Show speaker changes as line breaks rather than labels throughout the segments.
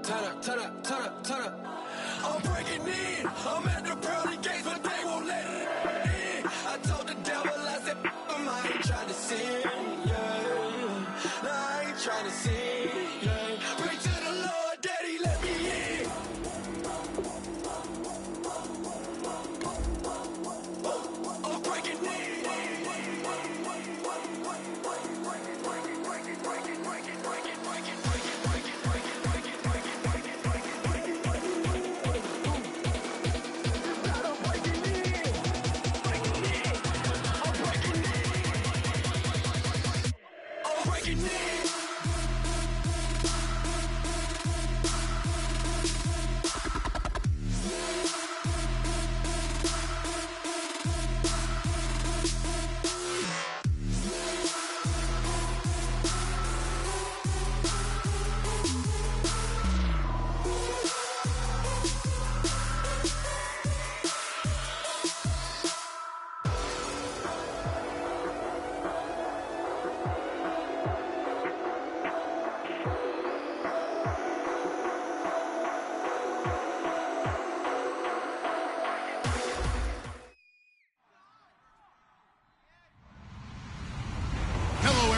turn up. I'm breaking in. I'm at the pearly gates, but they won't let it in. I told the devil, I said, I ain't trying to sin, yeah. No, I ain't trying to sin, yeah. Pray to the Lord, Daddy, let me in. I'm breaking in.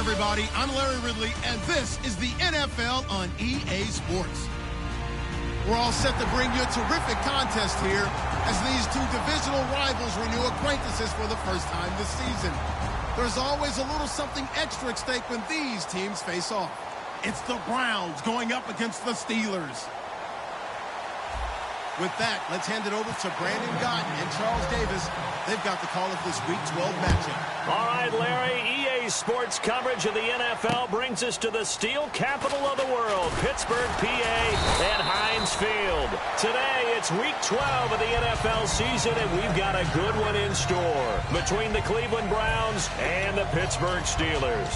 Everybody, I'm Larry Ridley, and this is the NFL on EA Sports. We're all set to bring you a terrific contest here as these two divisional rivals renew acquaintances for the first time this season. There's always a little something extra at stake when these teams face off. It's the Browns going up against the Steelers. With that, let's hand it over to Brandon Gotton and Charles Davis. They've got the call of this Week 12 matchup.
All right, Larry, EA Sports coverage of the NFL brings us to the steel capital of the world, Pittsburgh, PA, and Heinz Field. Today, it's Week 12 of the NFL season, and we've got a good one in store between the Cleveland Browns and the Pittsburgh Steelers.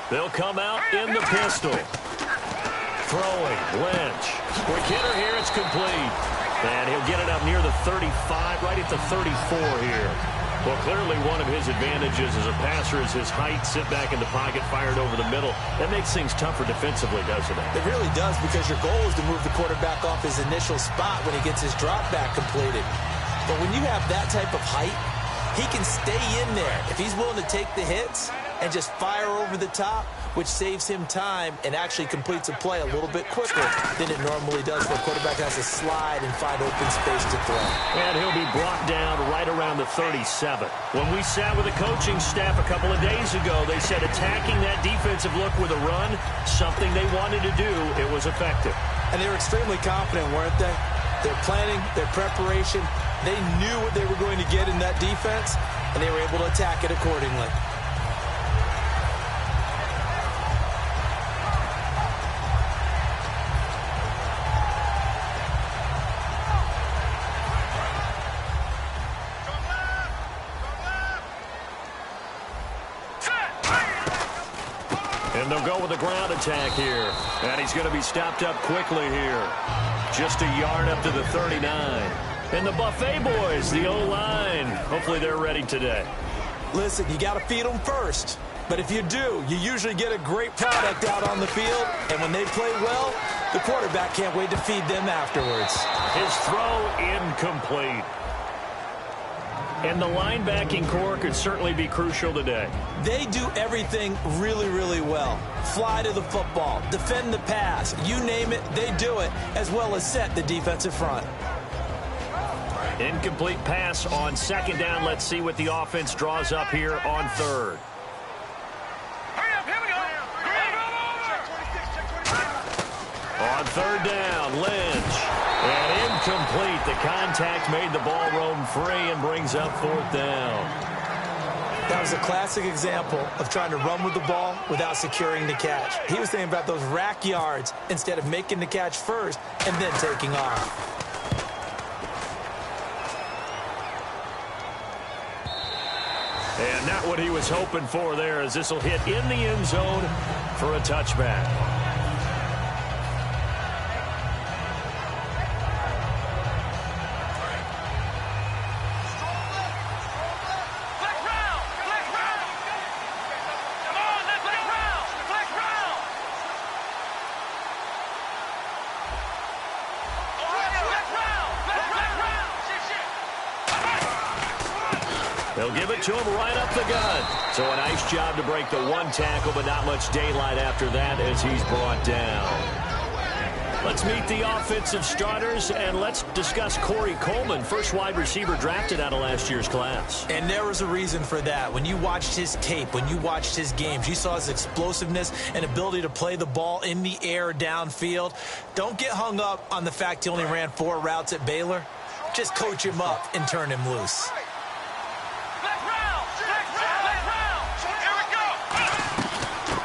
They'll come out in the pistol. Throwing, Lynch. Quick hitter here, it's complete. And he'll get it up near the 35, right at the 34 here. Well, clearly one of his advantages as a passer is his height, sit back in the pocket, fired over the middle. That makes things tougher defensively, doesn't it?
It really does, because your goal is to move the quarterback off his initial spot when he gets his drop back completed. But when you have that type of height, he can stay in there if he's willing to take the hits and just fire over the top, which saves him time and actually completes a play a little bit quicker than it normally does, where a quarterback has to slide and find open space to throw.
And he'll be brought down right around the 37. When we sat with the coaching staff a couple of days ago, they said attacking that defensive look with a run, something they wanted to do, it was effective.
And they were extremely confident, weren't they? Their planning, their preparation, they knew what they were going to get in that defense, and they were able to attack it accordingly.
And they'll go with a ground attack here. And he's going to be stopped up quickly here. Just a yard up to the 39. And the Buffet boys, the O-line. Hopefully they're ready today.
Listen, you got to feed them first. But if you do, you usually get a great product out on the field. And when they play well, the quarterback can't wait to feed them afterwards.
His throw incomplete. And the linebacking core could certainly be crucial today.
They do everything really, really well. Fly to the football, defend the pass, you name it, they do it, as well as set the defensive front.
Incomplete pass on second down. Let's see what the offense draws up here on third. On third down, Lynch. And incomplete. The contact made the ball roam free and brings up fourth down.
That was a classic example of trying to run with the ball without securing the catch. He was thinking about those rack yards instead of making the catch first and then taking off.
And not what he was hoping for there, as this will hit in the end zone for a touchback. They'll give it to him right up the gun. So a nice job to break the one tackle, but not much daylight after that as he's brought down. Let's meet the offensive starters, and let's discuss Corey Coleman, first wide receiver drafted out of last year's class.
And there was a reason for that. When you watched his tape, when you watched his games, you saw his explosiveness and ability to play the ball in the air downfield. Don't get hung up on the fact he only ran 4 routes at Baylor. Just coach him up and turn him loose.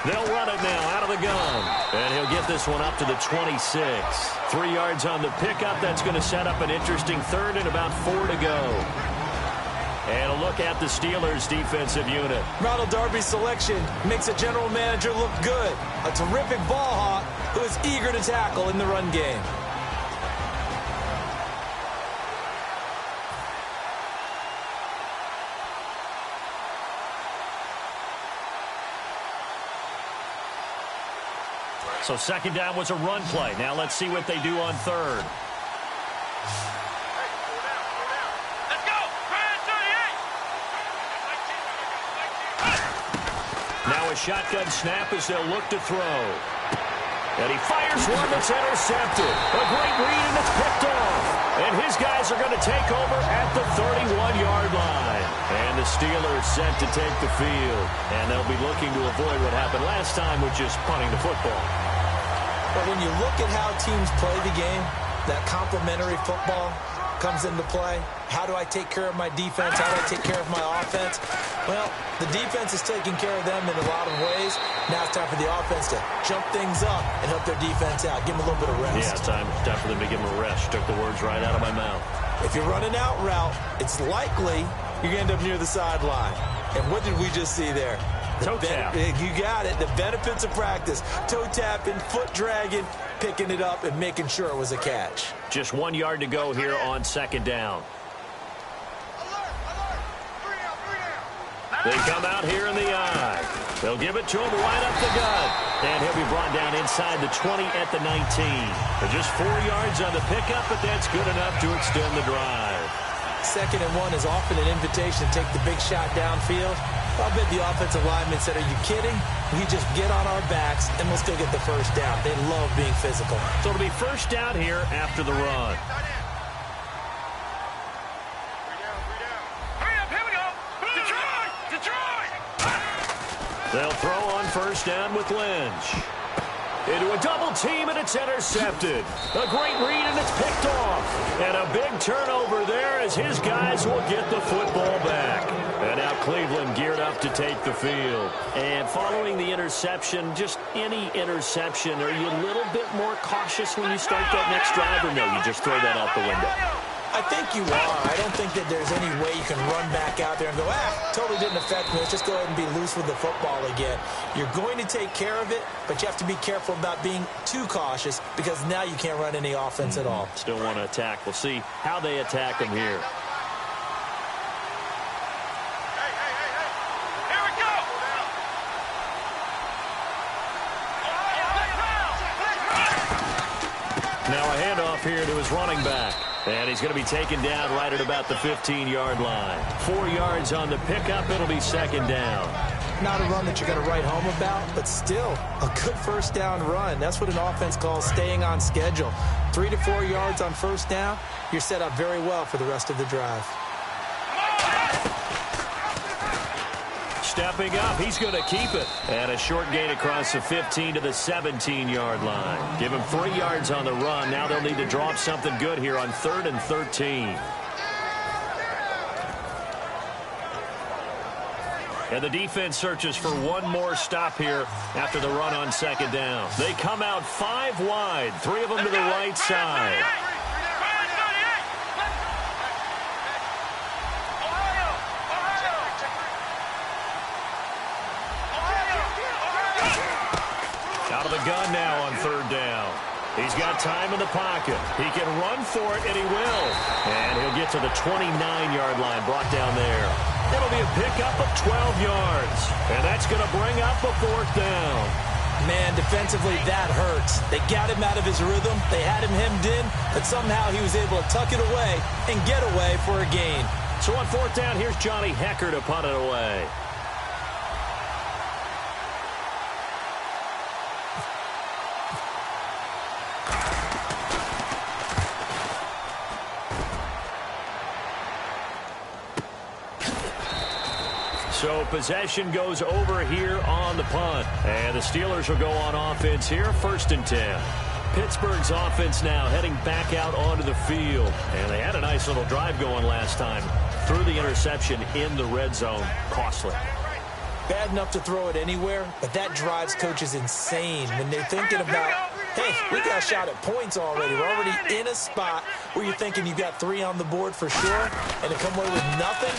They'll run it now out of the gun. And he'll get this one up to the 26. 3 yards on the pickup. That's going to set up an interesting third and about 4 to go. And a look at the Steelers' defensive unit.
Ronald Darby's selection makes a general manager look good. A terrific ball hawk who is eager to tackle in the run game.
So second down was a run play. Now let's see what they do on third.
Let's go!
Now a shotgun snap as they'll look to throw. And he fires one that's intercepted. A great read, and it's picked off. And his guys are going to take over at the 31-yard line. And the Steelers set to take the field. And they'll be looking to avoid what happened last time, which is punting the football.
But when you look at how teams play the game, that complementary football comes into play. How do I take care of my defense? How do I take care of my offense? Well, the defense is taking care of them in a lot of ways. Now it's time for the offense to jump things up and help their defense out. Give them a little bit of rest.
Yeah, time for them to give them a rest. Took the words right out of my mouth.
If you're running out route, it's likely you're going to end up near the sideline. And what did we just see there?
Toe tap.
You got it. The benefits of practice. Toe tapping, foot dragging, picking it up, and making sure it was a catch.
Just 1 yard to go here on second down. They come out here in the eye. They'll give it to him right up the gut. And he'll be brought down inside the 20 at the 19. For just 4 yards on the pickup, but that's good enough to extend the drive.
2nd and 1 is often an invitation to take the big shot downfield. I'll bet the offensive lineman said, are you kidding? We just get on our backs, and we'll still get the first down. They love being physical.
So it'll be first down here after the run. They'll throw on first down with Lynch. Into a double team, and it's intercepted. A great read, and it's picked off. And a big turnover there as his guys will get the football back. And now Cleveland geared up to take the field. And following the interception, just any interception, are you a little bit more cautious when you start that next drive, or no, you just throw that out the window?
I think you are. I don't think that there's any way you can run back out there and go, totally didn't affect me. Let's just go ahead and be loose with the football again. You're going to take care of it, but you have to be careful about being too cautious because now you can't run any offense at all.
Still want to attack. We'll see how they attack him here.
Here we go!
Now a handoff here to his running back. And he's going to be taken down right at about the 15-yard line. 4 yards on the pickup. It'll be second down.
Not a run that you're going to write home about, but still a good first down run. That's what an offense calls staying on schedule. 3 to 4 yards on first down. You're set up very well for the rest of the drive.
Stepping up, he's going to keep it. And a short gain across the 15 to the 17-yard line. Give him 3 yards on the run. Now they'll need to draw up something good here on 3rd and 13. And the defense searches for one more stop here after the run on second down. They come out 5 wide, 3 of them to the right side. Out of the gun now on 3rd down. He's got time in the pocket. He can run for it, and he will. And he'll get to the 29-yard line, brought down there. It'll be a pickup of 12 yards. And that's going to bring up a 4th down.
Man, defensively, that hurts. They got him out of his rhythm. They had him hemmed in, but somehow he was able to tuck it away and get away for a gain.
So on fourth down, here's Johnny Hecker to punt it away. So possession goes over here on the punt. And the Steelers will go on offense here, 1st and 10. Pittsburgh's offense now heading back out onto the field. And they had a nice little drive going last time. Threw the interception in the red zone. Costly.
Bad enough to throw it anywhere, but that drives coaches insane when they're thinking about, hey, we got a shot at points already. We're already in a spot where you're thinking you got 3 on the board for sure, and to come away with nothing,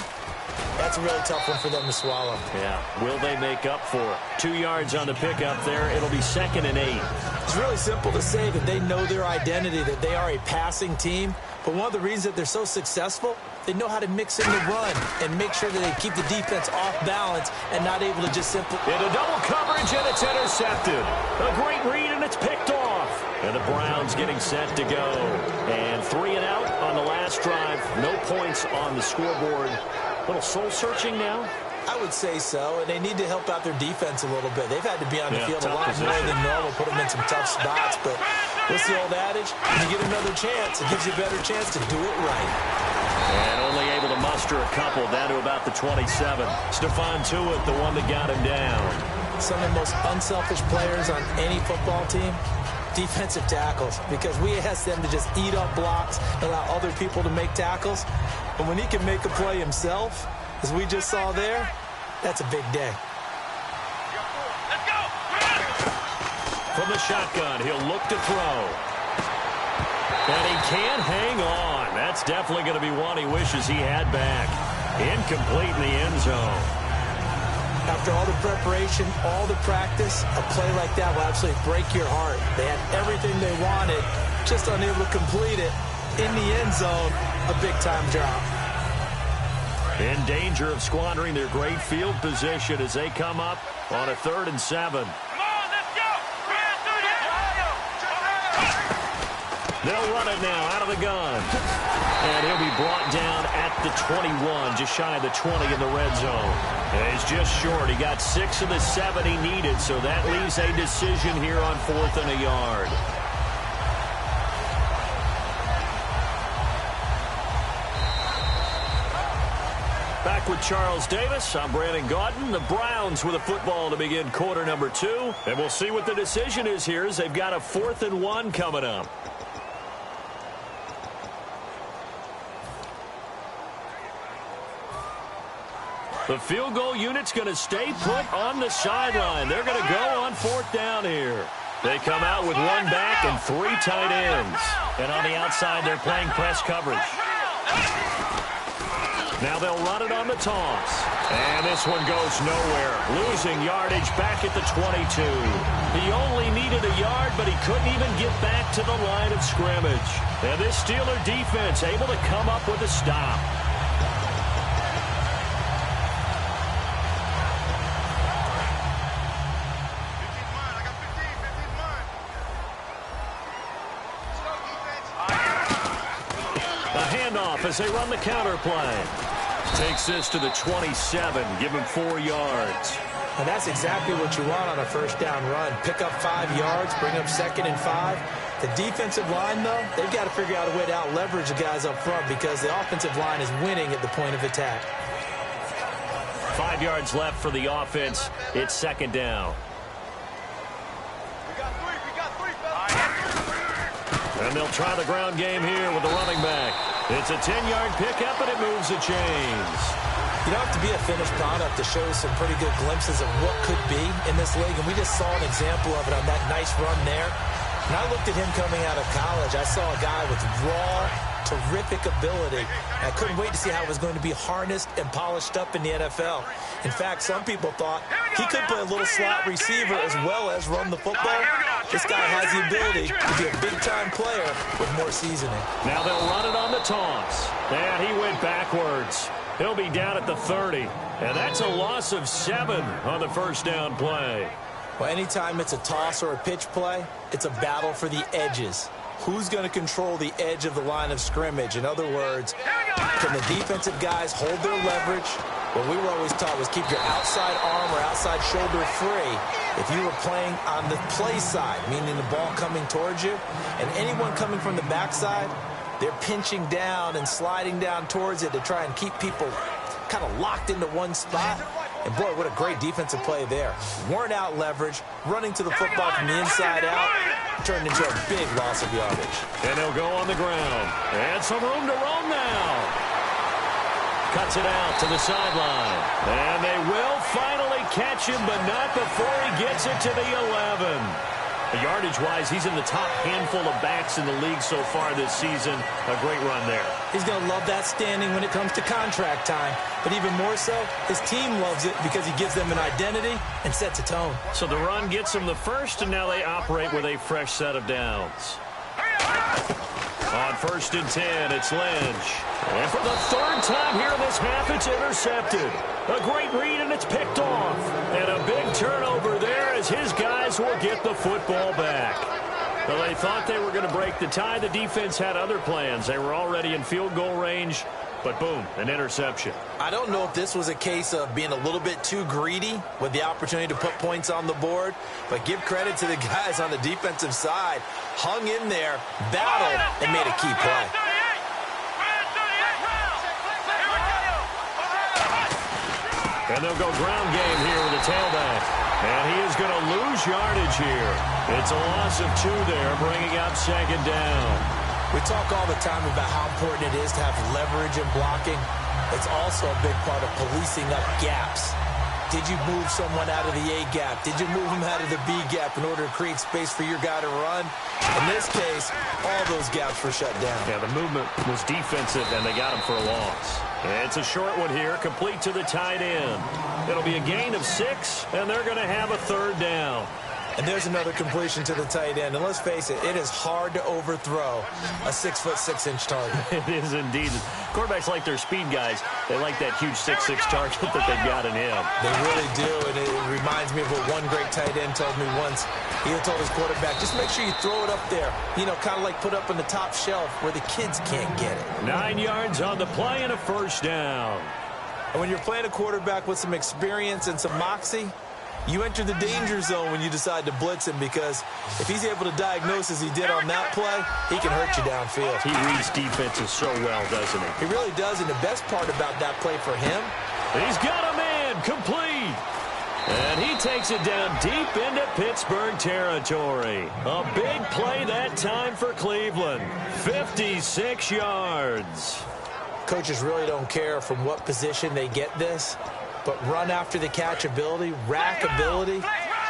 that's a really tough one for them to swallow.
Yeah. Will they make up for it? 2 yards on the pickup there. It'll be 2nd and 8.
It's really simple to say that they know their identity, that they are a passing team. But one of the reasons that they're so successful, they know how to mix in the run and make sure that they keep the defense off balance and not able to just simply...
Into double coverage, and it's intercepted. A great read, and it's picked off. And the Browns getting set to go. And 3 and out on the last drive. No points on the scoreboard. A little soul-searching now?
I would say so, and they need to help out their defense a little bit. They've had to be on the field a lot more than normal, put them in some tough spots. But what's the old adage? When you get another chance, it gives you a better chance to do it right.
And only able to muster a couple down to about the 27. Stephon Tuitt, the one that got him down.
Some of the most unselfish players on any football team, defensive tackles, because we ask them to just eat up blocks, allow other people to make tackles. But when he can make a play himself, as we just saw there, that's a big day.
Let's go.
From the shotgun, he'll look to throw. And he can't hang on. That's definitely going to be one he wishes he had back. Incomplete in the end zone.
After all the preparation, all the practice, a play like that will absolutely break your heart. They had everything they wanted, just unable to complete it. In the end zone, a big-time drop.
In danger of squandering their great field position as they come up on a 3rd and 7.
Come on, let's go.
They'll run it now out of the gun. And he'll be brought down at the 21, just shy of the 20 in the red zone. And he's just short. He got 6 of the 7 he needed, so that leaves a decision here on 4th and a yard. Back with Charles Davis, I'm Brandon Gaudin. The Browns with a football to begin quarter number 2. And we'll see what the decision is here as they've got a 4th and 1 coming up. The field goal unit's going to stay put on the sideline. They're going to go on 4th down here. They come out with 1 back and 3 tight ends. And on the outside, they're playing press coverage. Now they'll run it on the toss. And this one goes nowhere. Losing yardage back at the 22. He only needed a yard, but he couldn't even get back to the line of scrimmage. And this Steeler defense able to come up with a stop. As they run the counter play. Takes this to the 27. Give him 4 yards.
And that's exactly what you want on a first down run. Pick up 5 yards, bring up 2nd and 5. The defensive line, though, they've got to figure out a way to out-leverage the guys up front because the offensive line is winning at the point of attack.
5 yards left for the offense. It's 2nd down.
We got 3, fellas.
And they'll try the ground game here with the running back. It's a 10-yard pickup, and it moves the chains.
You don't have to be a finished product to show some pretty good glimpses of what could be in this league, and we just saw an example of it on that nice run there. When I looked at him coming out of college, I saw a guy with raw, terrific ability. I couldn't wait to see how it was going to be harnessed and polished up in the NFL. In fact, some people thought he could play a little slot receiver as well as run the football. This guy has the ability to be a big-time player with more seasoning.
Now they'll run it on the toss. And he went backwards. He'll be down at the 30. And that's a loss of 7 on the first down play.
Well, anytime it's a toss or a pitch play, it's a battle for the edges. who's going to control the edge of the line of scrimmage? In other words, can the defensive guys hold their leverage? What we were always taught was keep your outside arm or outside shoulder free if you were playing on the play side, meaning the ball coming towards you. And anyone coming from the backside, they're pinching down and sliding down towards it to try and keep people kind of locked into one spot. And boy, what a great defensive play there. Weren't out leverage, running to the football from the inside out, turned into a big loss of yardage.
And they'll go on the ground. And some room to roam now. Cuts it out to the sideline. And they will finally catch him, but not before he gets it to the 11. Yardage-wise, he's in the top handful of backs in the league so far this season. A great run there.
He's going to love that standing when it comes to contract time. But even more so, his team loves it because he gives them an identity and sets a tone.
So the run gets them the first, and now they operate with a fresh set of downs. On 1st and 10, it's Lynch. And for the 3rd time here in this half, it's intercepted. A great read, and it's picked off. And a big turnover there as his guys will get the football back. Well, they thought they were going to break the tie. The defense had other plans. They were already in field goal range, but boom, an interception.
I don't know if this was a case of being a little bit too greedy with the opportunity to put points on the board, but give credit to the guys on the defensive side. Hung in there, battled, and made a key play.
And they'll go ground game here with a tailback. And he is going to lose yardage here. It's a loss of 2 there, bringing up 2nd down.
We talk all the time about how important it is to have leverage in blocking. It's also a big part of policing up gaps. Did you move someone out of the A gap? Did you move him out of the B gap in order to create space for your guy to run? In this case, all those gaps were shut down.
Yeah, the movement was defensive, and they got him for a loss. It's a short one here, complete to the tight end. It'll be a gain of 6, and they're going to have a 3rd down.
And there's another completion to the tight end. And let's face it, it is hard to overthrow a 6'6" target.
It is indeed. Quarterbacks like their speed guys. They like that huge 6'6" target that they've got in him.
They really do, and it reminds me of what one great tight end told me once. He had told his quarterback, just make sure you throw it up there. You know, kind of like put up on the top shelf where the kids can't get it.
9 yards on the play and a 1st down.
And when you're playing a quarterback with some experience and some moxie, you enter the danger zone when you decide to blitz him, because if he's able to diagnose as he did on that play, he can hurt you downfield.
He reads defenses so well, doesn't he?
He really does, and the best part about that play for him,
he's got a man complete. And he takes it down deep into Pittsburgh territory. A big play that time for Cleveland. 56 yards.
Coaches really don't care from what position they get this, but run after the catch ability, rack ability,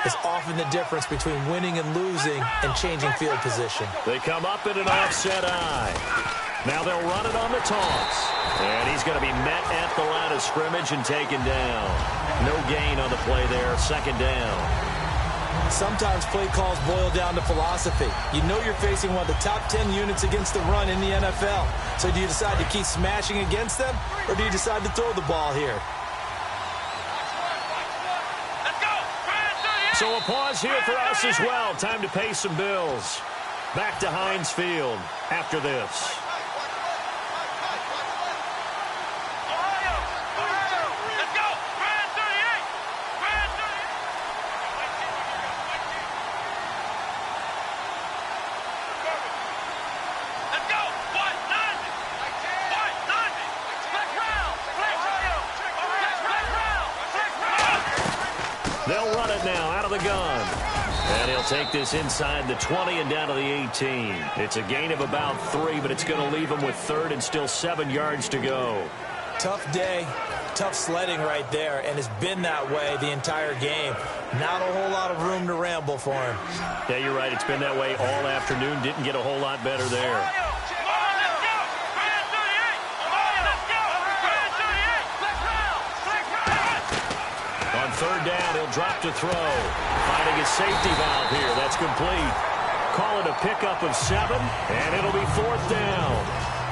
is often the difference between winning and losing and changing field position.
They come up in an offset eye. Now they'll run it on the toss. And he's going to be met at the line of scrimmage and taken down. No gain on the play there, 2nd down.
Sometimes play calls boil down to philosophy. You know you're facing one of the top 10 units against the run in the NFL. So do you decide to keep smashing against them, or do you decide to throw the ball here?
So a pause here for us as well. Time to pay some bills. Back to Heinz Field after this. They'll run it now out of the gun. And he'll take this inside the 20 and down to the 18. It's a gain of about 3, but it's going to leave him with 3rd and still 7 yards to go.
Tough day, tough sledding right there, and it's been that way the entire game. Not a whole lot of room to ramble for him.
Yeah, you're right. It's been that way all afternoon. Didn't get a whole lot better there. On 3rd down, he'll drop to throw. Finding his safety valve here. That's complete. Call it a pickup of 7, and it'll be 4th down.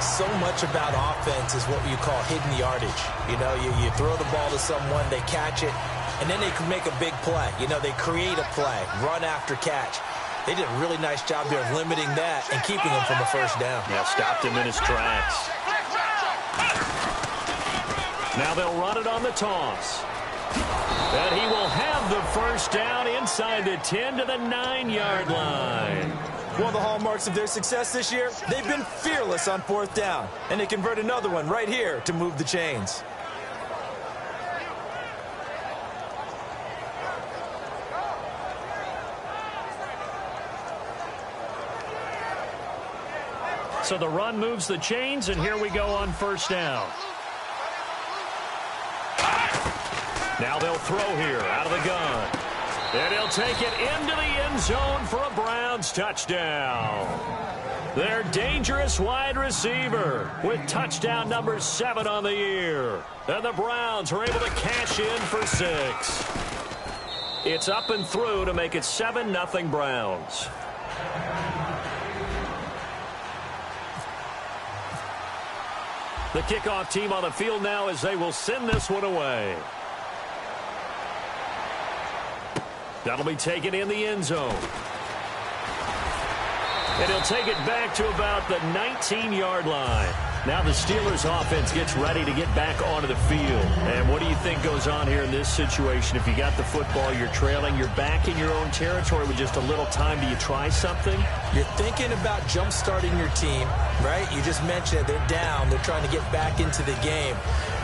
So much about offense is what you call hidden yardage. You know, you throw the ball to someone, they catch it, and then they can make a big play. You know, they create a play, run after catch. They did a really nice job there of limiting that and keeping him from a first down.
Yeah, stopped him in his tracks. Now they'll run it on the toss. And he will have the first down inside the 10 to the 9-yard line.
One of the hallmarks of their success this year, they've been fearless on fourth down. And they convert another one right here to move the chains.
So the run moves the chains, and here we go on first down. Now they'll throw here out of the gun. And he'll take it into the end zone for a Browns touchdown. Their dangerous wide receiver with touchdown number 7 on the year. And the Browns are able to cash in for 6. It's up and through to make it 7-0 Browns. The kickoff team on the field now as they will send this one away. That'll be taken in the end zone. And he'll take it back to about the 19-yard line. Now the Steelers offense gets ready to get back onto the field. And what do you think goes on here in this situation? If you got the football, you're trailing, you're back in your own territory with just a little time. Do you try something?
You're thinking about jump-starting your team, right? You just mentioned it. They're down. They're trying to get back into the game.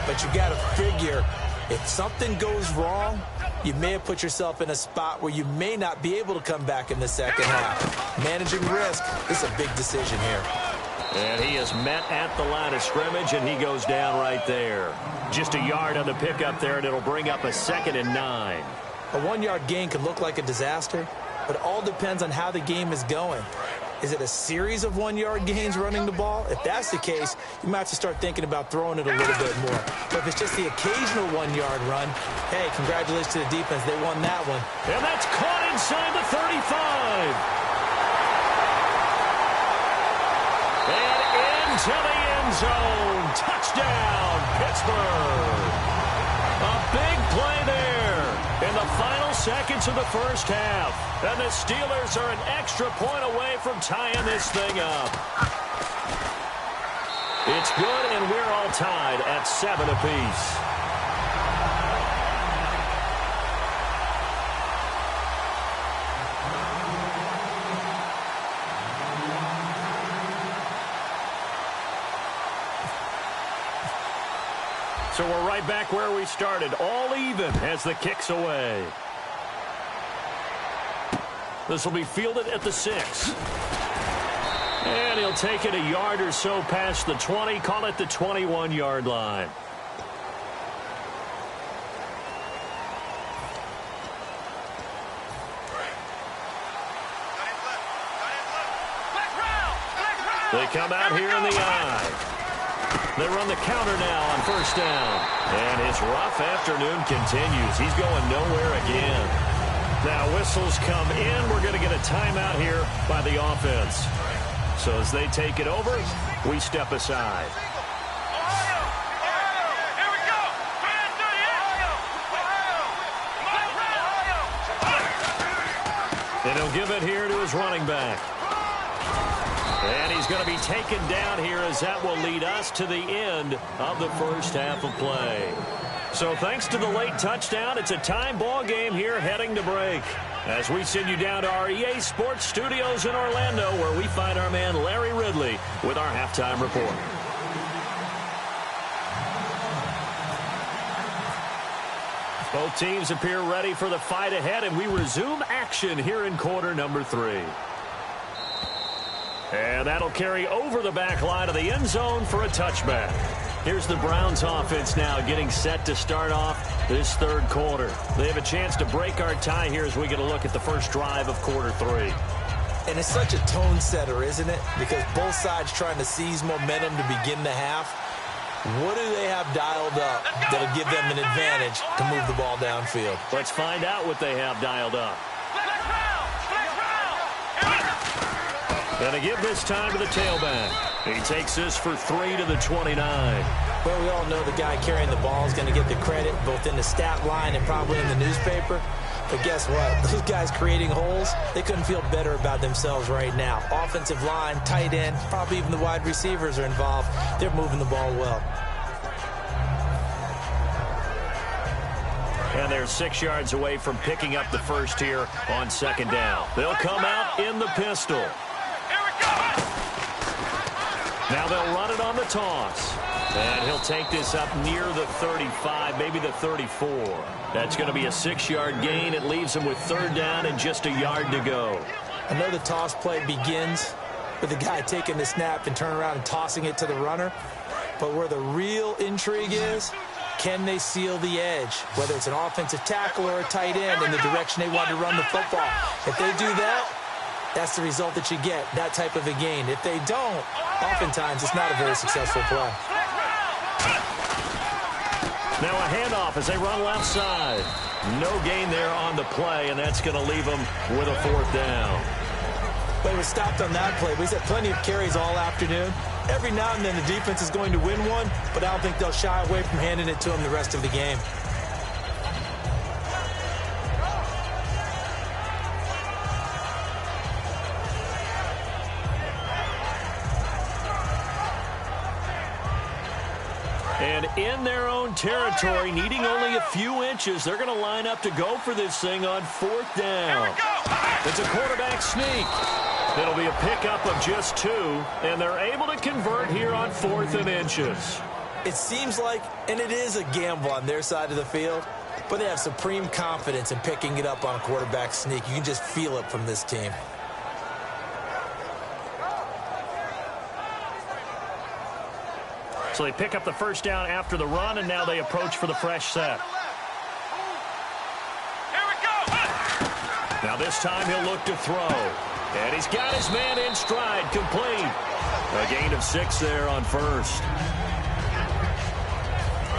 But you got to figure if something goes wrong, you may have put yourself in a spot where you may not be able to come back in the second half. Managing risk is a big decision here.
And he is met at the line of scrimmage, and he goes down right there. Just a yard on the pickup there, and it'll bring up a 2nd and 9.
A 1-yard gain can look like a disaster, but it all depends on how the game is going. Is it a series of 1-yard gains running the ball? If that's the case, you might have to start thinking about throwing it a little bit more. But if it's just the occasional 1-yard run, hey, congratulations to the defense. They won that one.
And that's caught inside the 35. And into the end zone. Touchdown, Pittsburgh. A big play there in the final seconds of the first half. And the Steelers are an extra point away from tying this thing up. It's good, and we're all tied at 7 apiece. So we're right back where we started, all even as the kick's away. This will be fielded at the 6. And he'll take it a yard or so past the 20, call it the 21-yard line. They come out here in the eye. They run the counter now on first down. And his rough afternoon continues. He's going nowhere again. Now whistles come in. We're going to get a timeout here by the offense. So as they take it over, we step aside.
Here we go.
And he'll give it here to his running back. And he's going to be taken down here as that will lead us to the end of the first half of play. So thanks to the late touchdown, it's a tie ball game here heading to break. As we send you down to our EA Sports Studios in Orlando, where we find our man Larry Ridley with our halftime report. Both teams appear ready for the fight ahead, and we resume action here in quarter number 3. And that'll carry over the back line of the end zone for a touchback. Here's the Browns offense now getting set to start off this third quarter. They have a chance to break our tie here as we get a look at the first drive of quarter 3.
And it's such a tone setter, isn't it? Because both sides trying to seize momentum to begin the half. What do they have dialed up that'll give them an advantage to move the ball downfield?
Let's find out what they have dialed up. And a give this time to the tailback. He takes this for 3 to the 29.
Well, we all know the guy carrying the ball is going to get the credit both in the stat line and probably in the newspaper. But guess what? Those guys creating holes, they couldn't feel better about themselves right now. Offensive line, tight end, probably even the wide receivers are involved. They're moving the ball well.
And they're 6 yards away from picking up the first here on second down. They'll come out in the pistol. Now they'll run it on the toss. And he'll take this up near the 35, maybe the 34. That's going to be a 6-yard gain. It leaves him with third down and just a yard to go.
I know the toss play begins with the guy taking the snap and turning around and tossing it to the runner. But where the real intrigue is, can they seal the edge? Whether it's an offensive tackle or a tight end in the direction they want to run the football. If they do that, that's the result that you get, that type of a gain. If they don't, oftentimes it's not a very successful play.
Now a handoff as they run left side. No gain there on the play, and that's going to leave them with a fourth down.
But he was stopped on that play. We've had plenty of carries all afternoon. Every now and then the defense is going to win one, but I don't think they'll shy away from handing it to him the rest of the game.
And in their own territory, needing only a few inches, they're going to line up to go for this thing on fourth down. It's a quarterback sneak. It'll be a pickup of just 2, and they're able to convert here on 4th and inches.
It seems like, and it is a gamble on their side of the field, but they have supreme confidence in picking it up on a quarterback sneak. You can just feel it from this team.
So they pick up the first down after the run, and now they approach for the fresh set.
Here we go.
Now this time he'll look to throw. And he's got his man in stride, complete. A gain of 6 there on first.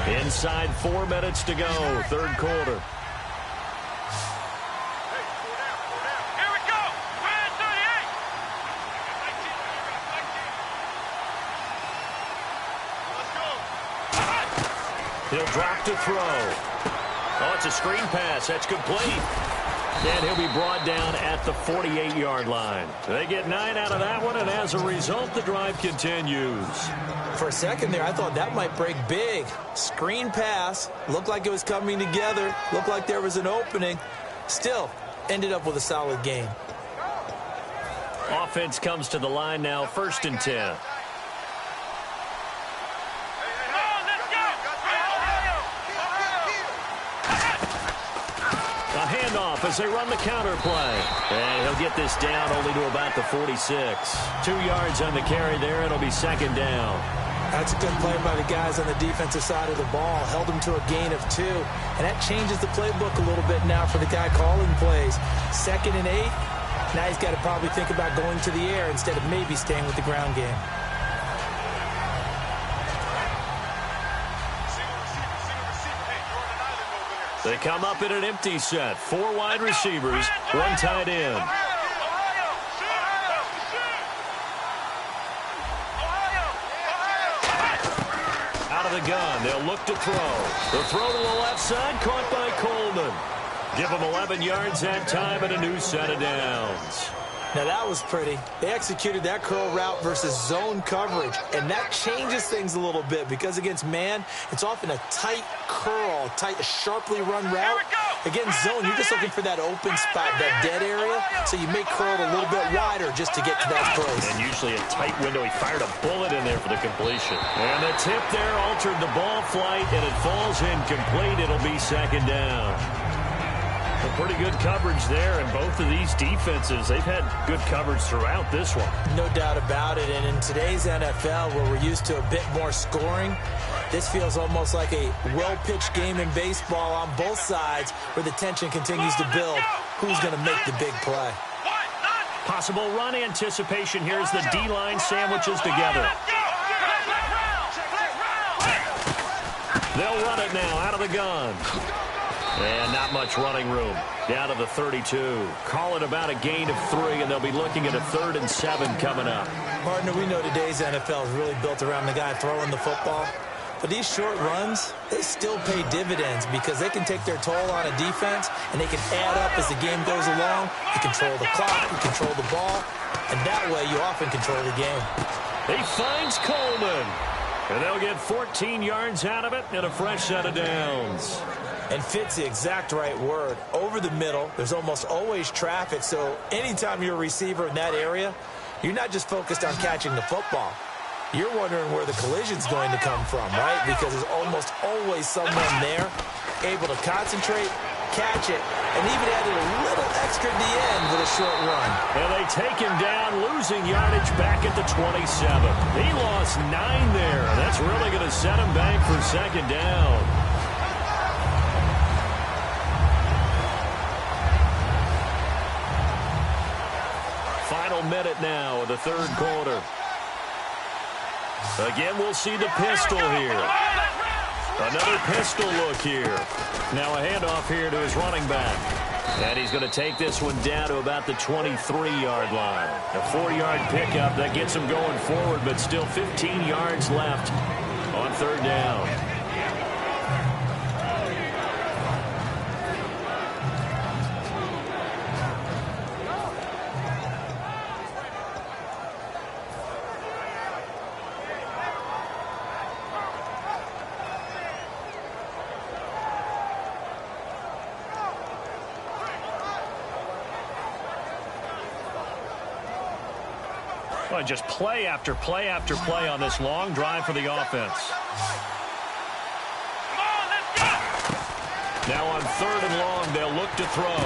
Inside 4 minutes to go, third quarter.
Here we go. 38.
He'll drop to throw. Oh, it's a screen pass. That's complete. And he'll be brought down at the 48-yard line. They get 9 out of that one, and as a result, the drive continues.
For a second there, I thought that might break big. Screen pass. Looked like it was coming together. Looked like there was an opening. Still, ended up with a solid gain.
Offense comes to the line now, 1st and 10. A handoff as they run the counter play. And he'll get this down only to about the 46. 2 yards on the carry there. It'll be second down.
That's a good play by the guys on the defensive side of the ball. Held them to a gain of 2. And that changes the playbook a little bit now for the guy calling plays. 2nd and 8. Now he's got to probably think about going to the air instead of maybe staying with the ground game.
They come up in an empty set. 4 wide receivers, 1 tight end. Out of the gun, they'll look to throw. The throw to the left side, caught by Coleman. Give them 11 yards that time and a new set of downs.
Now that was pretty. They executed that curl route versus zone coverage, and that changes things a little bit because against man, it's often a tight curl, sharply run route. Against zone, you're just looking for that open spot, that dead area, so you make curl a little bit wider just to get to that place.
And usually a tight window. He fired a bullet in there for the completion. And the tip there altered the ball flight, and it falls incomplete. It'll be second down. A pretty good coverage there, and both of these defenses, they've had good coverage throughout this one.
No doubt about it, and in today's NFL, where we're used to a bit more scoring, this feels almost like a well-pitched game in baseball on both sides where the tension continues to build. Who's going to make the big play?
Possible run anticipation here as the D-line sandwiches together. They'll run it now out of the gun. And not much running room. Down to the 32. Call it about a gain of 3, and they'll be looking at a 3rd and 7 coming up.
Partner, we know today's NFL is really built around the guy throwing the football. But these short runs, they still pay dividends because they can take their toll on a defense, and they can add up as the game goes along. You control the clock, you control the ball, and that way you often control the game.
He finds Coleman, and they'll get 14 yards out of it and a fresh set of downs.
And fits the exact right word. Over the middle, there's almost always traffic, so anytime you're a receiver in that area, you're not just focused on catching the football. You're wondering where the collision's going to come from, right? Because there's almost always someone there able to concentrate, catch it, and even added a little extra at the end with a short run.
And they take him down, losing yardage back at the 27. He lost 9 there, and that's really going to set him back for second down. Final minute now of the third quarter. Again, we'll see the pistol here. Another pistol look here. Now a handoff here to his running back. And he's going to take this one down to about the 23-yard line. A 4-yard pickup that gets him going forward, but still 15 yards left on third down. Well, just play after play after play on this long drive for the offense. Now on third and long, they'll look to throw.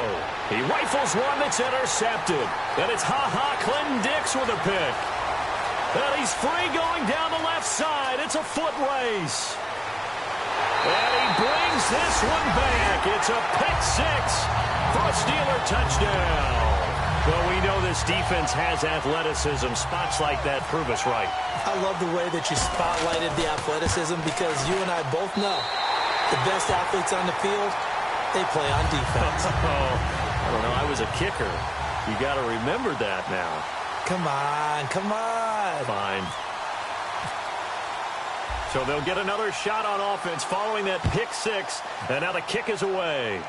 He rifles one that's intercepted. And it's Clinton Dix with a pick. And he's free going down the left side. It's a foot race. And he brings this one back. It's a pick six for a Steeler touchdown. Well, we know this defense has athleticism. Spots like that prove us right.
I love the way that you spotlighted the athleticism because you and I both know the best athletes on the field, they play on defense.
I don't know. I was a kicker. You got to remember that now.
Come on, come on.
Fine. So they'll get another shot on offense following that pick six, and now the kick is away.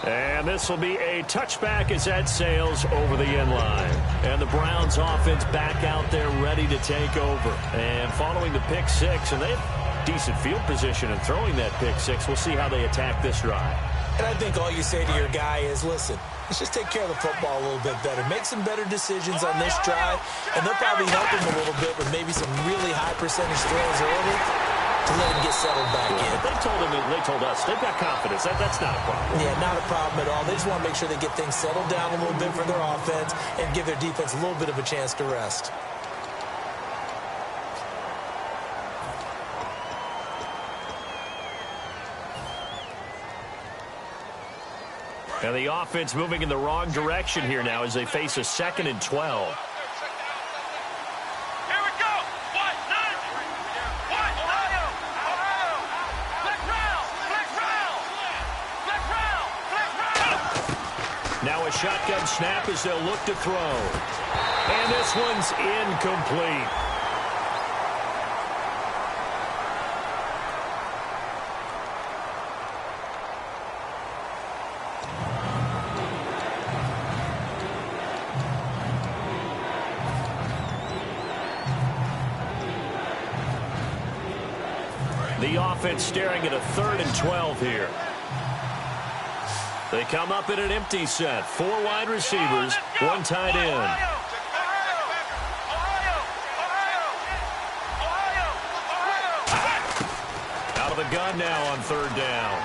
And this will be a touchback as that sails over the end line. And the Browns offense back out there ready to take over. And following the pick six, and they have decent field position in throwing that pick six. We'll see how they attack this drive.
And I think all you say to your guy is, listen, let's just take care of the football a little bit better. Make some better decisions on this drive, and they'll probably help him a little bit with maybe some really high percentage throws early to let him get settled back in.
They told us they've got confidence. That's not a problem.
Yeah, not a problem at all. They just want to make sure they get things settled down a little bit for their offense and give their defense a little bit of a chance to rest.
And the offense moving in the wrong direction here now as they face a 2nd and 12. Now a shotgun snap as they'll look to throw. And this one's incomplete. The offense staring at a 3rd and 12 here. They come up in an empty set. 4 wide receivers, 1 tight end. Out of the gun now on 3rd down.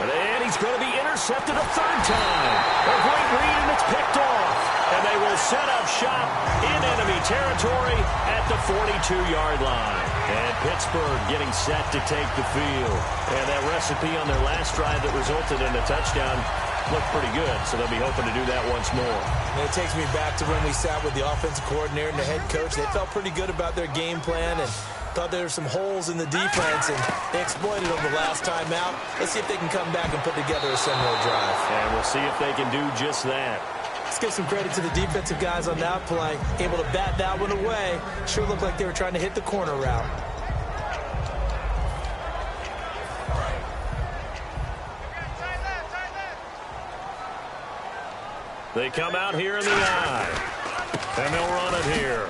And he's going to be intercepted a 3rd time. A great read, and it's picked off. And they will set up shop in enemy territory at the 42-yard line. And Pittsburgh getting set to take the field. And that recipe on their last drive that resulted in a touchdown looked pretty good, so they'll be hoping to do that once more.
And it takes me back to when we sat with the offensive coordinator and the head coach. They felt pretty good about their game plan and thought there were some holes in the defense, and they exploited them the last time out. Let's see if they can come back and put together a similar drive.
And we'll see if they can do just that.
It's give some credit to the defensive guys on that play. Able to bat that one away. Sure looked like they were trying to hit the corner route.
They come out here in the eye. And they'll run it here.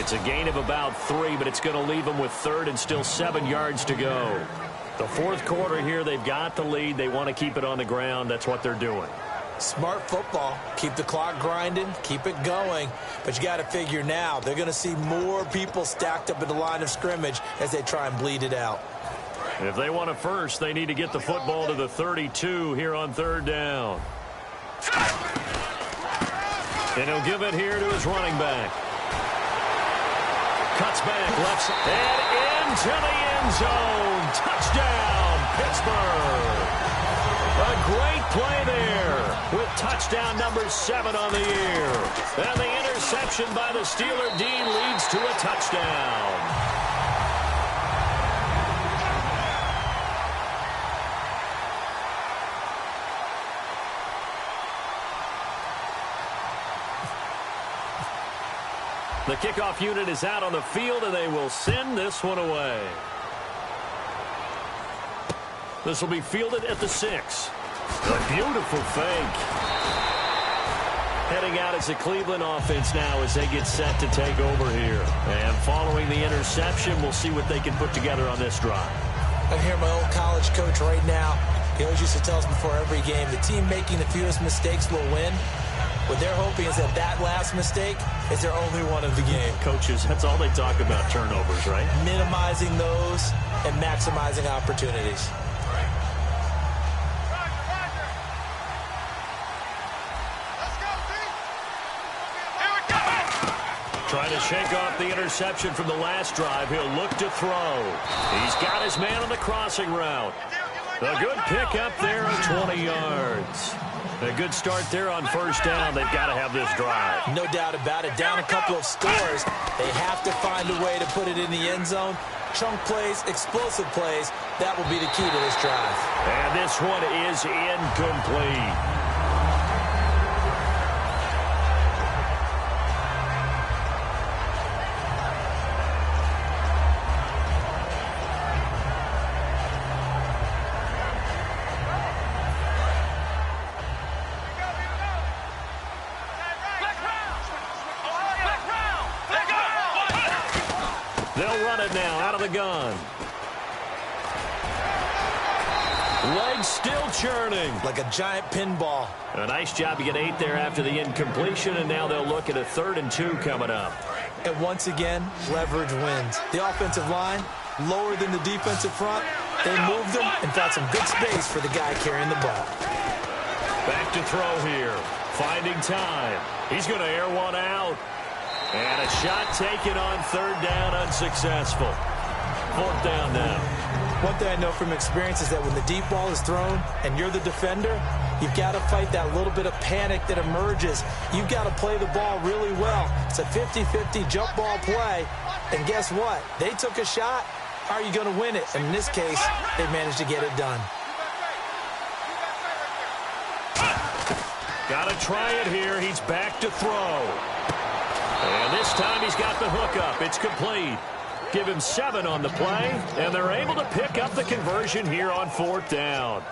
It's a gain of about 3, but it's going to leave them with 3rd and still 7 yards to go. The 4th quarter here, they've got the lead. They want to keep it on the ground. That's what they're doing.
Smart football. Keep the clock grinding. Keep it going. But you got to figure now, they're going to see more people stacked up at the line of scrimmage as they try and bleed it out.
If they want it first, they need to get the football to the 32 here on 3rd down. And he'll give it here to his running back. Cuts back, left side, and into the end zone. Touchdown, Pittsburgh. A great play there with touchdown number 7 on the year. And the interception by the Steeler D leads to a touchdown. The kickoff unit is out on the field, and they will send this one away. This will be fielded at the 6. A beautiful fake. Heading out as a Cleveland offense now as they get set to take over here. And following the interception, we'll see what they can put together on this drive.
I hear my old college coach right now. He always used to tell us before every game, the team making the fewest mistakes will win. What they're hoping is that that last mistake is their only one of the game.
Coaches, that's all they talk about, turnovers, right? Minimizing
those and maximizing opportunities.
Trying to shake off the interception from the last drive. He'll look to throw. He's got his man on the crossing route. A good pickup there of 20 yards. A good start there on 1st down. They've got to have this drive.
No doubt about it. Down a couple of scores. They have to find a way to put it in the end zone. Chunk plays, explosive plays. That will be the key to this drive.
And this one is incomplete. They'll run it now out of the gun. Legs still churning.
Like a giant pinball.
A nice job to get 8 there after the incompletion, and now they'll look at a 3rd and 2 coming up.
And once again, leverage wins. The offensive line, lower than the defensive front. They moved them and found some good space for the guy carrying the ball.
Back to throw here. Finding time. He's going to air one out. And a shot taken on 3rd down, unsuccessful. 4th down now.
One thing I know from experience is that when the deep ball is thrown and you're the defender, you've got to fight that little bit of panic that emerges. You've got to play the ball really well. It's a 50-50 jump ball play. And guess what? They took a shot. How are you going to win it? And in this case, they managed to get it done.
Got to try it here. He's back to throw. And this time he's got the hook up. It's complete. Give him 7 on the play, and they're able to pick up the conversion here on 4th down.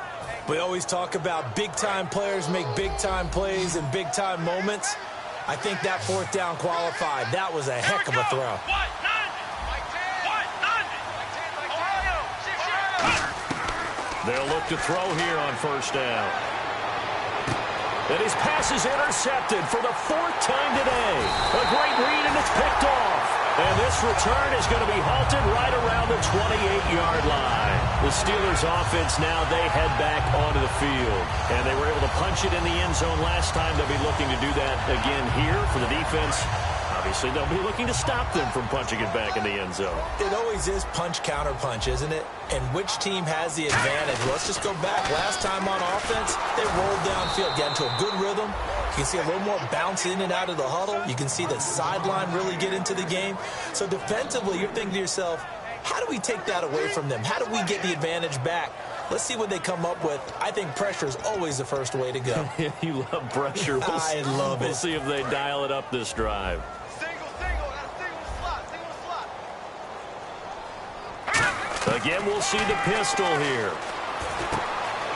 We always talk about big-time players make big-time plays in big-time moments. I think that 4th down qualified. That was a heck of a throw.
They'll look to throw here on 1st down. And his pass is intercepted for the 4th time today. A great read, and it's picked off. And this return is going to be halted right around the 28-yard line. The Steelers' offense now, they head back onto the field. And they were able to punch it in the end zone last time. They'll be looking to do that again here for the defense. Obviously, they'll be looking to stop them from punching it back in the end zone.
It always is punch-counter-punch, isn't it? And which team has the advantage? Well, let's just go back. Last time on offense, they rolled downfield, got into a good rhythm. You can see a little more bounce in and out of the huddle. You can see the sideline really get into the game. So defensively, you're thinking to yourself, how do we take that away from them? How do we get the advantage back? Let's see what they come up with. I think pressure is always the first way to go.
You love pressure.
I love it.
We'll see if they dial it up this drive. Again, we'll see the pistol here.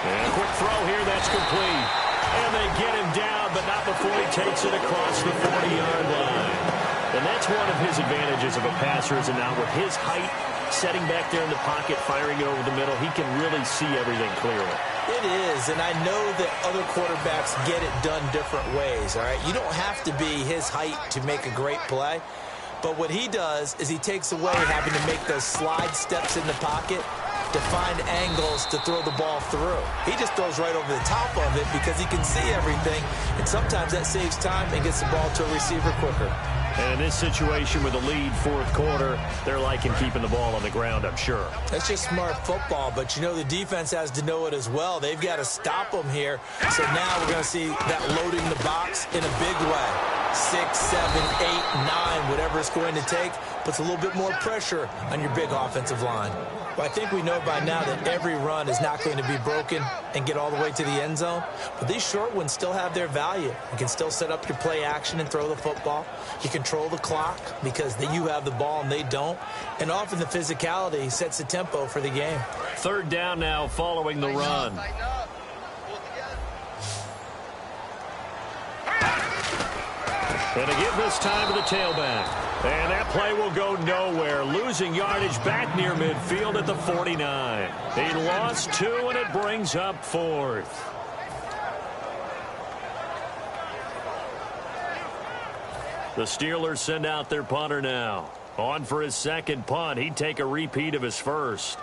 And a quick throw here, that's complete. And they get him down, but not before he takes it across the 40-yard line. And that's one of his advantages of a passer, is now with his height, setting back there in the pocket, firing it over the middle, he can really see everything clearly.
It is, and I know that other quarterbacks get it done different ways, all right? You don't have to be his height to make a great play. But what he does is he takes away having to make those slide steps in the pocket to find angles to throw the ball through. He just throws right over the top of it because he can see everything, and sometimes that saves time and gets the ball to a receiver quicker.
And in this situation with a lead fourth quarter, they're liking keeping the ball on the ground, I'm sure.
That's just smart football, but you know the defense has to know it as well. They've got to stop them here. So now we're going to see that loading the box in a big way. 6, 7, 8, 9, whatever it's going to take, puts a little bit more pressure on your big offensive line. Well, I think we know by now that every run is not going to be broken and get all the way to the end zone. But these short ones still have their value. You can still set up your play action and throw the football. You control the clock because you have the ball and they don't. And often the physicality sets the tempo for the game.
Third down now following the run. And to give this time to the tailback. And that play will go nowhere. Losing yardage back near midfield at the 49. He lost 2, and it brings up 4th. The Steelers send out their punter now. On for his second punt. He'd take a repeat of his first.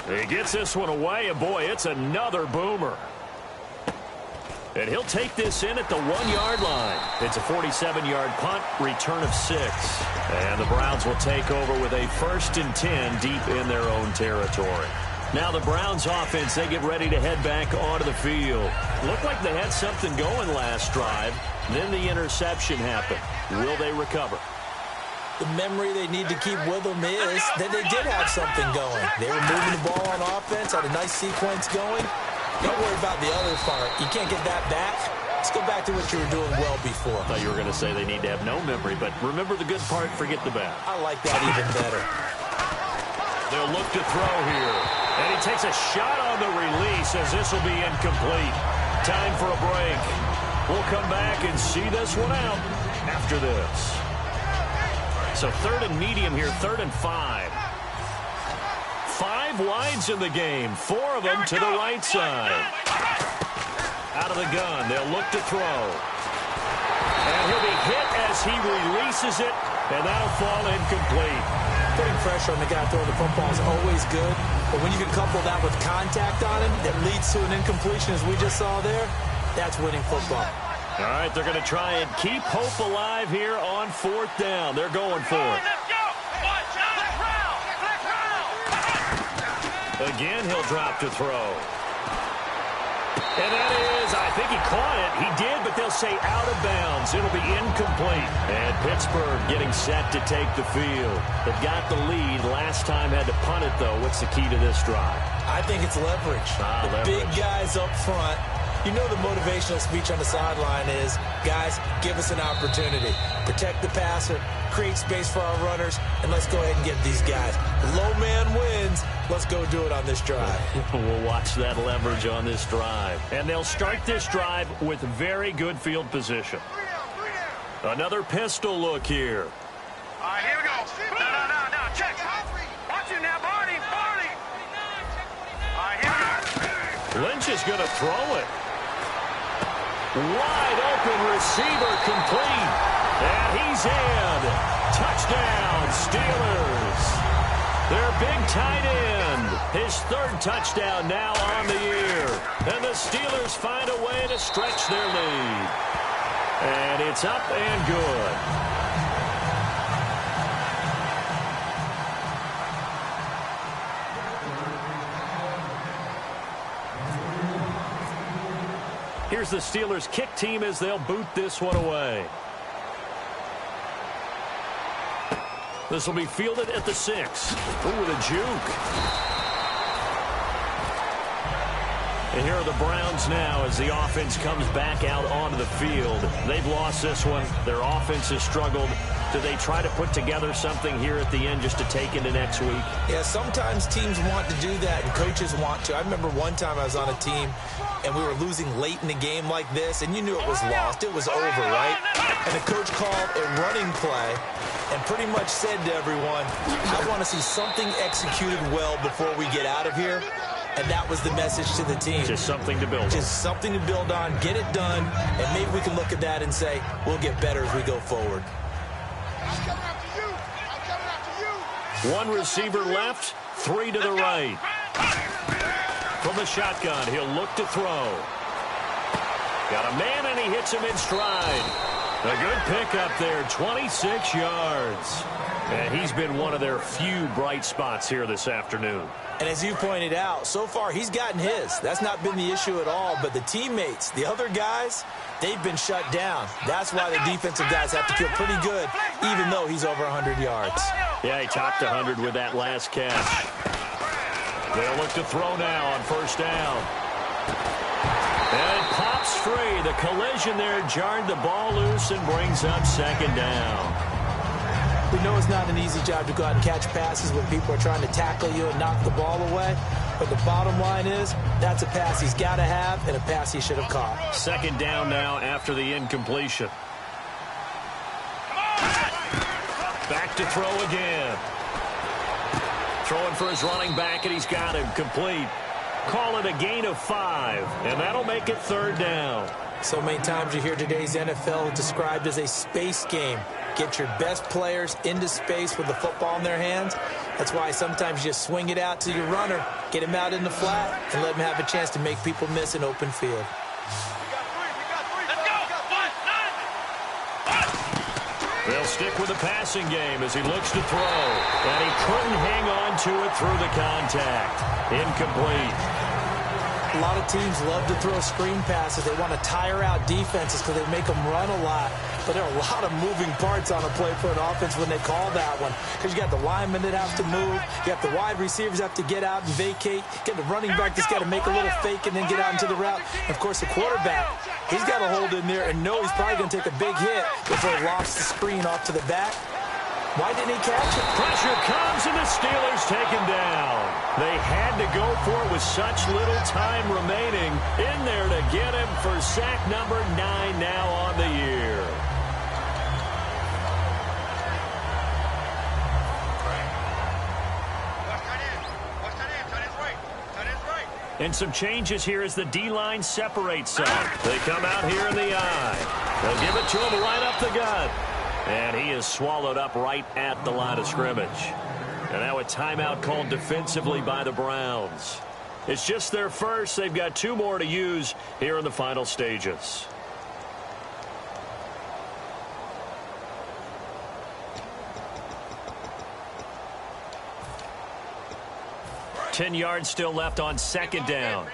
He gets this one away, and boy, it's another boomer. And he'll take this in at the 1-yard line. It's a 47-yard punt, return of 6. And the Browns will take over with a 1st and 10 deep in their own territory. Now the Browns offense, they get ready to head back onto the field. Looked like they had something going last drive. Then the interception happened. Will they recover?
The memory they need to keep with them is that they did have something going. They were moving the ball on offense, had a nice sequence going. Don't worry about the other part. You can't get that back. Let's go back to what you were doing well before.
I thought you were going to say they need to have no memory, but remember the good part, forget the bad.
I like that even better.
They'll look to throw here. And he takes a shot on the release as this will be incomplete. Time for a break. We'll come back and see this one out after this. So 3rd and medium here, 3rd and 5. 5 wides in the game, 4 of them to the right side. Out of the gun, they'll look to throw. And he'll be hit as he releases it, and that'll fall incomplete.
Putting pressure on the guy throwing the football is always good, but when you can couple that with contact on him that leads to an incompletion as we just saw there, that's winning football.
All right, they're going to try and keep hope alive here on 4th down. They're going for it. Again, he'll drop to throw. And that is, I think he caught it. He did, but they'll say out of bounds. It'll be incomplete. And Pittsburgh getting set to take the field. They've got the lead. Last time had to punt it, though. What's the key to this drive?
I think it's leverage. The big guys up front. You know the motivational speech on the sideline is, guys, give us an opportunity. Protect the passer, create space for our runners, and let's go ahead and get these guys. Low man wins. Let's go do it on this drive.
We'll watch that leverage on this drive. And they'll start this drive with very good field position. Another pistol look here.
All right, here we go. No, check. Watch it now, Barney. All right, here we go.
Lynch is going to throw it. Wide open receiver complete. And he's in. Touchdown, Steelers. Their big tight end. His 3rd touchdown now on the year. And the Steelers find a way to stretch their lead. And it's up and good. Here's the Steelers kick team as they'll boot this one away. This will be fielded at the 6. Ooh, with a juke. And here are the Browns now as the offense comes back out onto the field. They've lost this one. Their offense has struggled. Do they try to put together something here at the end just to take into next week?
Yeah, sometimes teams want to do that and coaches want to. I remember one time I was on a team and we were losing late in the game like this, and you knew it was lost. It was over, right? And the coach called a running play and pretty much said to everyone, I want to see something executed well before we get out of here. And that was the message to the team.
Just something to build on.
Just something to build on, get it done, and maybe we can look at that and say, we'll get better as we go forward.
One receiver left, 3 to the right. From the shotgun, he'll look to throw. Got a man, and he hits him in stride. A good pickup there, 26 yards. And he's been one of their few bright spots here this afternoon.
And as you pointed out, so far he's gotten his. That's not been the issue at all. But the teammates, the other guys, they've been shut down. That's why the defensive guys have to feel pretty good, even though he's over 100 yards.
Yeah, he topped 100 with that last catch. They'll look to throw now on first down. And it pops free. The collision there jarred the ball loose and brings up second down.
We know it's not an easy job to go out and catch passes when people are trying to tackle you and knock the ball away. But the bottom line is, that's a pass he's got to have and a pass he should have caught.
Second down now after the incompletion. Back to throw again. Throwing for his running back, and he's got him complete. Call it a gain of 5, and that'll make it third down.
So many times you hear today's NFL described as a space game. Get your best players into space with the football in their hands. That's why sometimes you just swing it out to your runner, get him out in the flat, and let him have a chance to make people miss an open field.
They'll stick with the passing game as he looks to throw. And he couldn't hang on to it through the contact. Incomplete.
A lot of teams love to throw screen passes. They want to tire out defenses because they make them run a lot. But there are a lot of moving parts on a play for an offense when they call that one. Because you got the linemen that have to move. You got the wide receivers have to get out and vacate. You got the running back that's got to make a little fake and then get out into the route. And, of course, the quarterback, he's got to hold in there and know he's probably going to take a big hit before he lofts the screen off to the back. Why didn't he catch it?
Pressure comes, and the Steelers take him down. They had to go for it with such little time remaining. In there to get him for sack number 9 now on the year. And some changes here as the D-line separates some. They come out here in the eye. They'll give it to him right up the gut. And he is swallowed up right at the line of scrimmage. And now a timeout called defensively by the Browns. It's just their first. They've got 2 more to use here in the final stages. Ten yards still left on second down.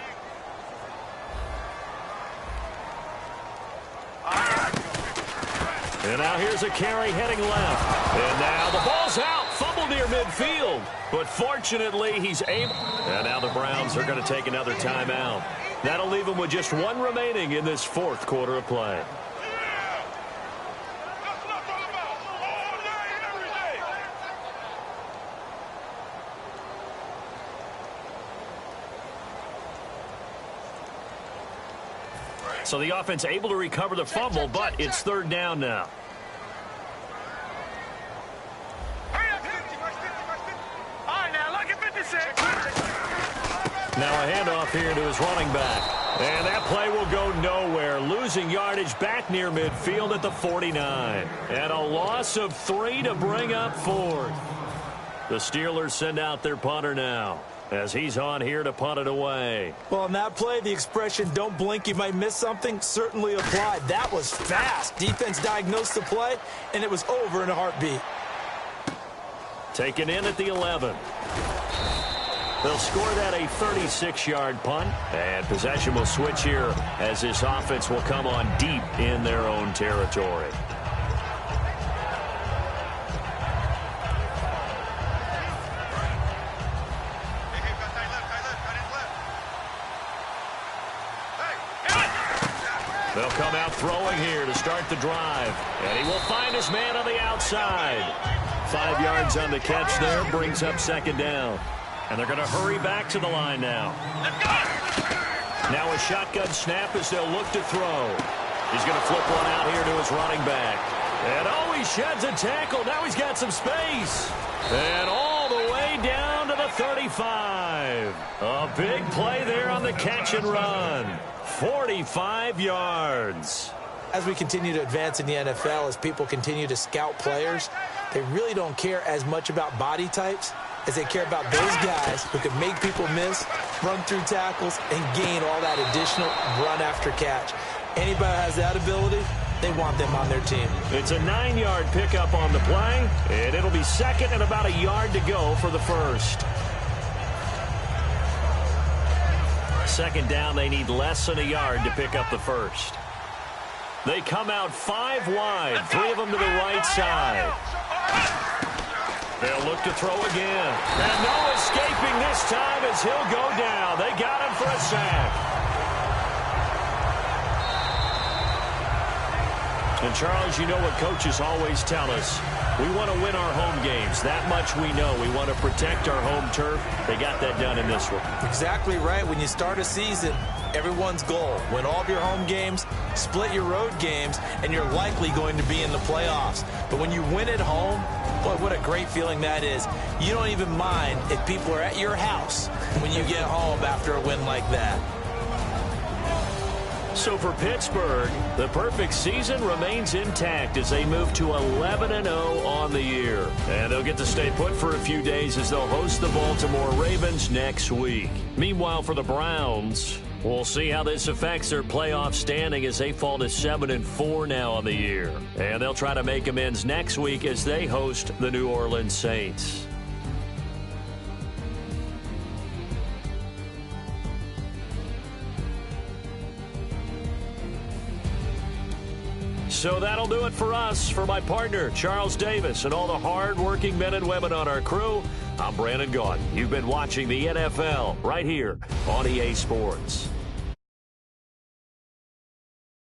And now here's a carry heading left. And now the ball's out. Fumble near midfield. But fortunately, he's able. And now the Browns are going to take another timeout. That'll leave them with just 1 remaining in this 4th quarter of play. So the offense able to recover the fumble, but it's third down now. Now a handoff here to his running back. And that play will go nowhere. Losing yardage back near midfield at the 49. And a loss of 3 to bring up 4th. The Steelers send out their punter now, as he's on here to punt it away.
Well, on that play, the expression, don't blink, you might miss something, certainly applied. That was fast. Defense diagnosed the play, and it was over in a heartbeat.
Taken in at the 11. They'll score that a 36-yard punt, and possession will switch here as this offense will come on deep in their own territory. They'll come out throwing here to start the drive, and he will find his man on the outside. 5 yards on the catch there, brings up second down. And they're going to hurry back to the line now. Now a shotgun snap as they'll look to throw. He's going to flip one out here to his running back. And oh, he sheds a tackle. Now he's got some space. And all the way down to the 35. A big play there on the catch and run. 45 yards.
As we continue to advance in the NFL, as people continue to scout players, they really don't care as much about body types as they care about those guys who can make people miss, run through tackles, and gain all that additional run after catch. Anybody who has that ability, they want them on their team.
It's a 9-yard pickup on the play, and it'll be second and about a yard to go for the first. Second down, they need less than a yard to pick up the first. They come out 5 wide, 3 of them to the right side. They'll look to throw again. And no escaping this time as he'll go down. They got him for a sack. And, Charles, you know what coaches always tell us. We want to win our home games. That much we know. We want to protect our home turf. They got that done in this one.
Exactly right. When you start a season, everyone's goal, win all of your home games, split your road games, and you're likely going to be in the playoffs. But when you win at home, boy, what a great feeling that is. You don't even mind if people are at your house when you get home after a win like that.
So for Pittsburgh, the perfect season remains intact as they move to 11-0 on the year. And they'll get to stay put for a few days as they'll host the Baltimore Ravens next week. Meanwhile, for the Browns, we'll see how this affects their playoff standing as they fall to 7-4 now on the year. And they'll try to make amends next week as they host the New Orleans Saints. So that'll do it for us. For my partner, Charles Davis, and all the hard-working men and women on our crew, I'm Brandon Gaudin. You've been watching the NFL right here on EA Sports.